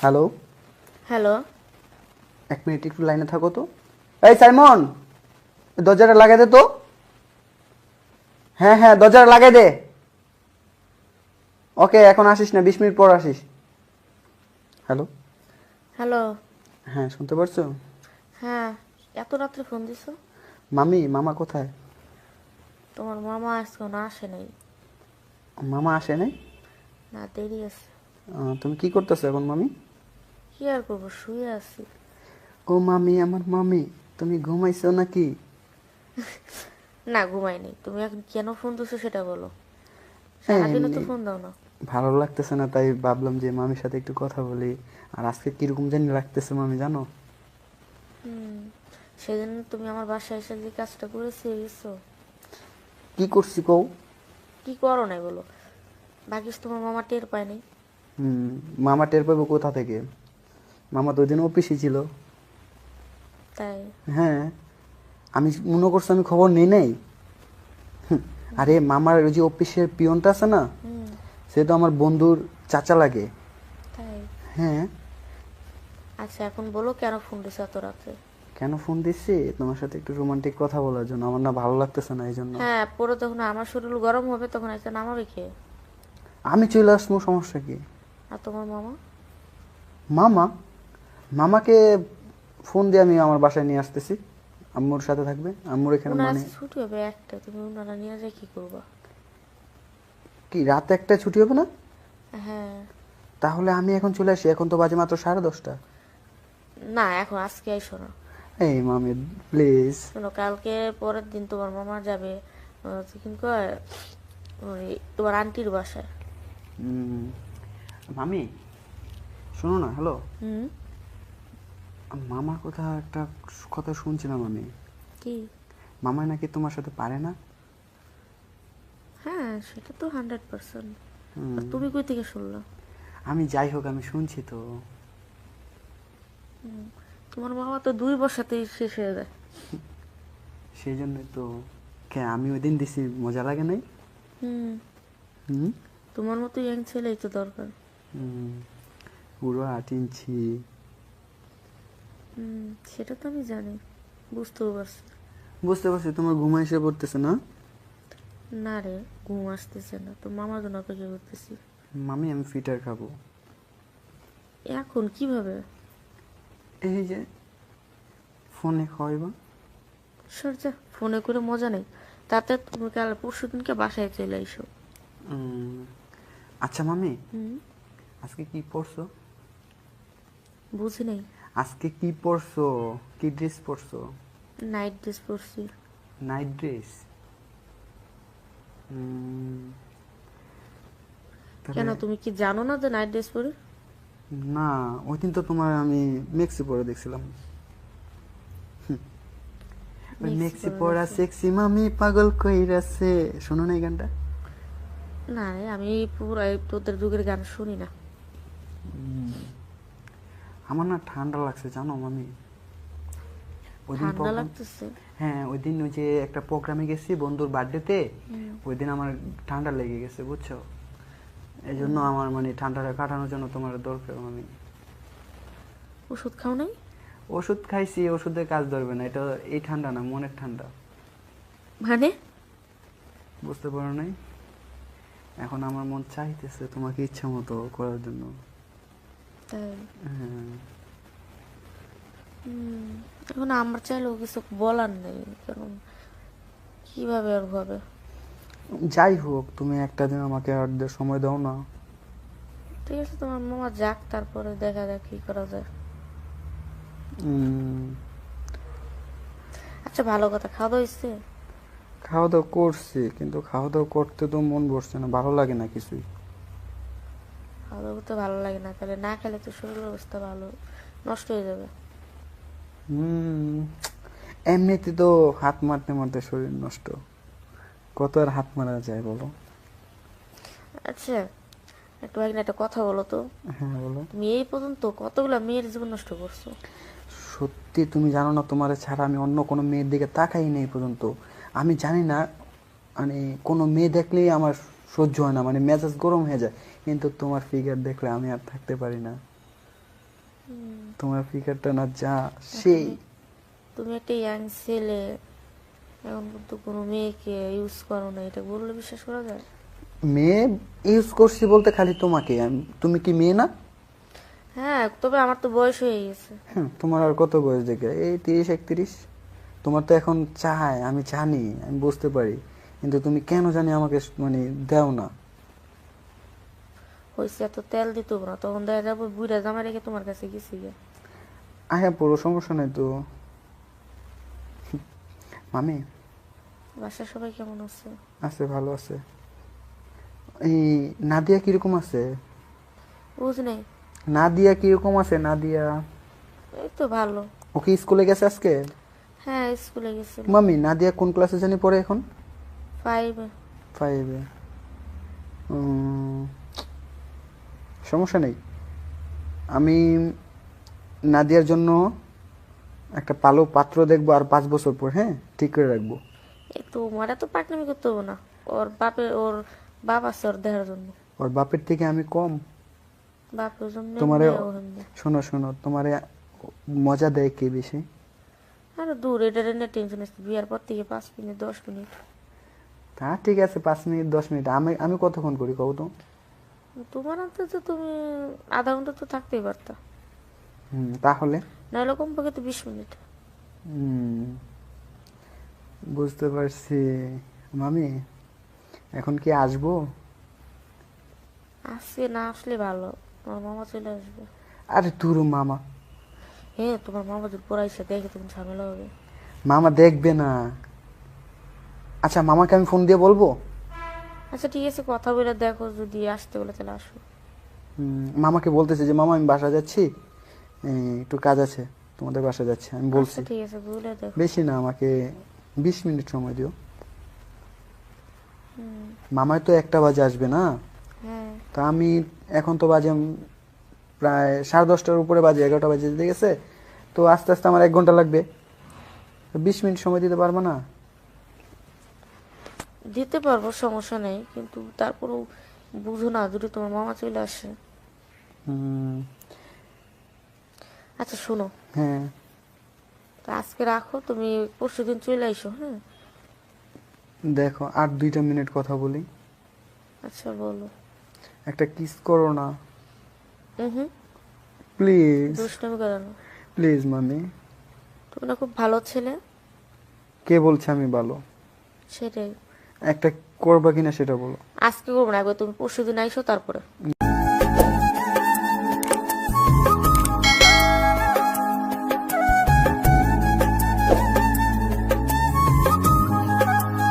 Hello. Hello. এক minute একটু লাইনে থাকো তো। এই সাইমন, দরজাটা লাগাই দে তো। হ্যাঁ হ্যাঁ, দরজাটা লাগাই দে। ওকে, এখন আসিস না, 20 মিনিট পর আসিস। হ্যালো। হ্যালো। হ্যাঁ, শুনতে পারছো? হ্যাঁ, এত রাত্রে ফোন দিছো? মামা কোথায়? তোমার মামা এখনো আসে নাই। মামা আসে নাই? না, দেরি আছে। তুমি কি করতেছো এখন মামি? কি আর করবো, শুয়ে আছি। ও মামি, আমার মামি, তুমি ঘুমাইছো নাকি? না, ঘুমাইনি। তুমি এখন কেন ফোন দিছো সেটা বলো। সারাদিনও তো এমনি ফোন দাও না। ভালো লাগতেছে না, তাই ভাবলাম যে মামির সাথে একটু কথা বলি। আর আজকে কিরকম জানি লাগতেছে মামি, জানো? হুম, সেজন্য তুমি আমার বাসায় এসে যে কাজটা করেছি গেছো। কি করছি কও? কি করো নাই বলো। ভাগ্যিস তোমার মামা টের পায়নি। হুম। মামা টের পাবো কোথা থেকে? মামা তো ওই দিন অফিসে ছিল। তাই? হ্যাঁ। আমি মনে করছি আমি খবর নেই নাই। আরে মামার ওই যে অফিসের পিয়নটা আছে না, হুম। সে তো আমার বন্ধুর চাচা লাগে। তাই? হ্যাঁ। আচ্ছা, এখন বলো কেন ফোন দিছো এত রাত্রে? কেন ফোন দিচ্ছি? তোমার সাথে একটু রোমান্টিক কথা বলার জন্য। আমার না ভালো লাগতেছে না, এই জন্য। হ্যাঁ, পরে তখন আমার শরীর গরম হবে, তখন একটা নামাবে কে? আমি চলে আসবো, সমস্যা কি? আর তোমার মামা? মামা? মামাকে ফোন দিয়ে আমি আমার বাসায় নিয়ে আসতেছি। আম্মুর সাথে থাকবে, আম্মুর এখানে ওনার মানে। আজকে ছুটি হবে একটা, তুমি ওনারা নিয়ে যায় কি করবা? কি রাত 1টায় ছুটি হবে না? হ্যাঁ। তাহলে আমি এখন চলে আসি, এখন তো বাজে মাত্র 10:30। না, এখন আজকে আইসো না। এই মামি, প্লিজ। শোনো, কালকে পরের দিন তোমার মামা যাবে কি কয়, ওই তোমার আন্টির বাসায়। মামি, শোনো না, হ্যালো। হুম। মামার কথা একটা কথা শুনছিলাম আমি। কি? মামা নাকি তোমার সাথে পারে না। হ্যাঁ, সেটা তো 100%। হুম। তুমি কই থেকে শুনলো? আমি যাই হোক, আমি শুনছি তো। তোমার মামা তো 2 বছরতেই শেষ হয়ে যায়। সেই জন্যই তো। কে আমি ওই দিন দিছি, মজা লাগে নাই? হুম। হুম। তোমার মতো ইয়াং ছেলেই তো দরকার। হুম, পুরো 8 ইঞ্চি। সেটা তো আমি জানি, বুঝতেও পারছি। বুঝতে পারছি, তোমার ঘুম এসে পড়তেছে না? না রে, ঘুম আসতেছে না, তো মামার জন্য অপেক্ষা করতেছি। মামি, আমি ফিটার খাবো। এখন কিভাবে? এই যে ফোনে খাওয়াইবা। সর যা, ফোনে করে মজা নেই। তাতে তুমি কাল পরশু দিনকে বাসায় চলে এসো। উম, আচ্ছা মামি, হুম। আজকে কি পরছো? বুঝি নেই। আজকে কি পরছো? কি ড্রেস পরছো? নাইট ড্রেস পরছি। Night dress? কেন, তাহলে তুমি কি জানো না যে নাইট ড্রেস পরে? না, ওই দিন তো তোমার আমি মেক্সি পরে দেখছিলাম। ওই মেক্সি মেক্সি পরে পরা দেখছো? সেক্সি মামি পাগল কইরাছে, শোনো না এই গানটা? না রে, আমি পুরো তোদের যুগের গান শুনি না। আমার না ঠান্ডা লাগছে, জানো মামি। ওই দিন ঠান্ডা প্রোগ্রাম। লাগতেছে? হ্যাঁ, ওই দিন ওই যে একটা প্রোগ্রামে গেছি বন্ধুর বার্থডেতে। ওই দিন আমার ঠান্ডা লেগে গেছে, বুঝছো? এই জন্য আমার মানে ঠান্ডাটা কাটানোর জন্য তোমার দরকার মামি। ওষুধ খাও নাই? ওষুধ খাইছি, ওষুধে কাজ ধরবে না। এটা এই ঠান্ডা না, মনের ঠান্ডা। মানে? বুঝতে পারো নাই? এখন আমার মন চাইতেছে তোমাকে ইচ্ছা মতো করার জন্য। তাই? হ্যাঁ। এখন আমার চাইলেও কিছু বলার নেই, কারণ কিভাবে আর হবে। যাই হোক, তুমি একটা দিন আমাকে আর সময় দাও না। ঠিক আছে, তোমার মামা যাক, তারপরে দেখা যাক কি করা যায়। উম, আচ্ছা, ভালো কথা, খাওয়া দাওয়া হয়েছে? খাওয়া দাওয়া করছি, কিন্তু খাওয়া দাওয়া করতে তো মন বসছে না, ভালো লাগে না কিছুই। খাওয়া দাওয়া করতে ভালো লাগে না? তাহলে না খেলে তো শরীরের অবস্থা ভালো নষ্ট হয়ে যাবে। হুম। এমনিতে তো হাত মারতে মারতে শরীর নষ্ট। কত আর হাত মারা যায় বলো? আচ্ছা, একটু আগে একটা কথা বলো তো। হ্যাঁ, বলো। তুমি এই পর্যন্ত কতগুলা মেয়ের জীবন নষ্ট করছো? সত্যি তুমি জানো না, তোমার ছাড়া আমি অন্য কোনো মেয়ের দিকে তাকাই নেই পর্যন্ত। আমি জানি না, মানে কোনো মেয়ে দেখলেই আমার সহ্য হয় না, মানে মেজাজ গরম হয়ে যায়। কিন্তু তোমার ফিগার দেখলে আমি আর থাকতে পারি না। তোমার ফিগারটা না যা সেই। তুমি একটা ইয়াং ছেলে, এখন কিন্তু কোনো মেয়েকে ইউজ করো না, এটা বললে বিশ্বাস করা যায়? মেয়ে ইউজ করছি বলতে খালি তোমাকে, তুমি কি মেয়ে না? হ্যাঁ, তবে আমার তো বয়স হয়ে গেছে। তোমার আর কত বয়স দেখে? এই 30-31। তোমার তো এখন চাই, আমি জানি, আমি বুঝতে পারি, কিন্তু তুমি কেন জানি আমাকে মানে দাও না। হয়েছে, এত তেল দিত না, তখন দেখা যাবো বুড়া জামা রেখে তোমার কাছে গেছি গে। আয়া পুরো সমস্যা নাই তো। মামি বাসার সবাই কেমন আছে? আছে, ভালো আছে। এই নাদিয়া কিরকম আছে? বুঝ নেই। নাদিয়া কিরকম আছে? নাদিয়া এই তো ভালো। ওকে স্কুলে গেছে আজকে? হ্যাঁ, স্কুলে গেছিল। মামি নাদিয়া কোন ক্লাসে জানি পড়ে এখন? 5। 5-এ। সমস্যা নেই, আমি নাদিয়ার জন্য একটা ভালো পাত্র দেখবো আর 5 বছর পর, হ্যাঁ, ঠিক করে রাখবো। এই তো তোমার এত পাকনামি করতে হবে না। ওর বাপ আছে ওর দেখার জন্য। ওর বাপের থেকে আমি কম? বাপের জন্য তোমারে মেয়েও এমনি। শোনো শোনো, তোমারে মজা দেয় কে বেশি? আরে দূর, এটা নিয়ে টেনশন আছে, বিয়ার পর থেকে 5 মিনিট 10 মিনিট। তা ঠিক আছে, 5 মিনিট 10 মিনিট, আমি আমি কতক্ষণ করি কও তো? তোমার হাতে তো তুমি আধা ঘন্টা তো থাকতেই পারতা, তাহলে নাহলে কমপক্ষে তো 20 মিনিট। হুম, বুঝতে পারছি। মামি এখন কি আসবো? আজকে না আসলে ভালো, তোমার মামা চলে আসবে। আরে তুরু মামা, হ্যাঁ, তোমার মামা যদি পড়াইছে দেখে তখন ঝামেলা হবে। মামা দেখবে না। আচ্ছা মামাকে আমি ফোন দিয়ে বলবো। আচ্ছা ঠিক আছে, কথা বলে দেখো, যদি আসতে বলে তাহলে আসো। মামাকে বলতেছে যে মামা আমি বাসা যাচ্ছি, একটু কাজ আছে, তোমাদের বাসা যাচ্ছি, আমি বলছি। আচ্ছা ঠিক আছে, বলে দেখো। বেশি না, আমাকে 20 মিনিট সময় দিও। হুম। মামাই তো 1টা বাজে আসবে না? হ্যাঁ। তা আমি এখন তো বাজে প্রায় 10:30টার উপরে, বাজে 11টা বাজে যেতে গেছে, তো আস্তে আস্তে আমার 1 ঘন্টা লাগবে। 20 মিনিট সময় দিতে পারবে না? দিতে পারবো, সমস্যা নেই, কিন্তু তারপরেও বুঝো না, যদি তোমার মামা চলে আসে। হুম, আচ্ছা শোনো, হ্যাঁ তা আজকে রাখো, তুমি পরশুদিন চলে আইসো। হ্যাঁ। দেখো আর 2টা মিনিট কথা বলি। আচ্ছা বলো। একটা কিস করো না হুম। প্লিজ। দুষ্টামি করো না। প্লিজ মামি। তুমি না খুব ভালো ছেলে। কে বলছে আমি ভালো? সেটাই। একটা করবা কিনা সেটা বলো। আজকে করবো না, একবার তুমি পরশুদিন আইসো তারপরে।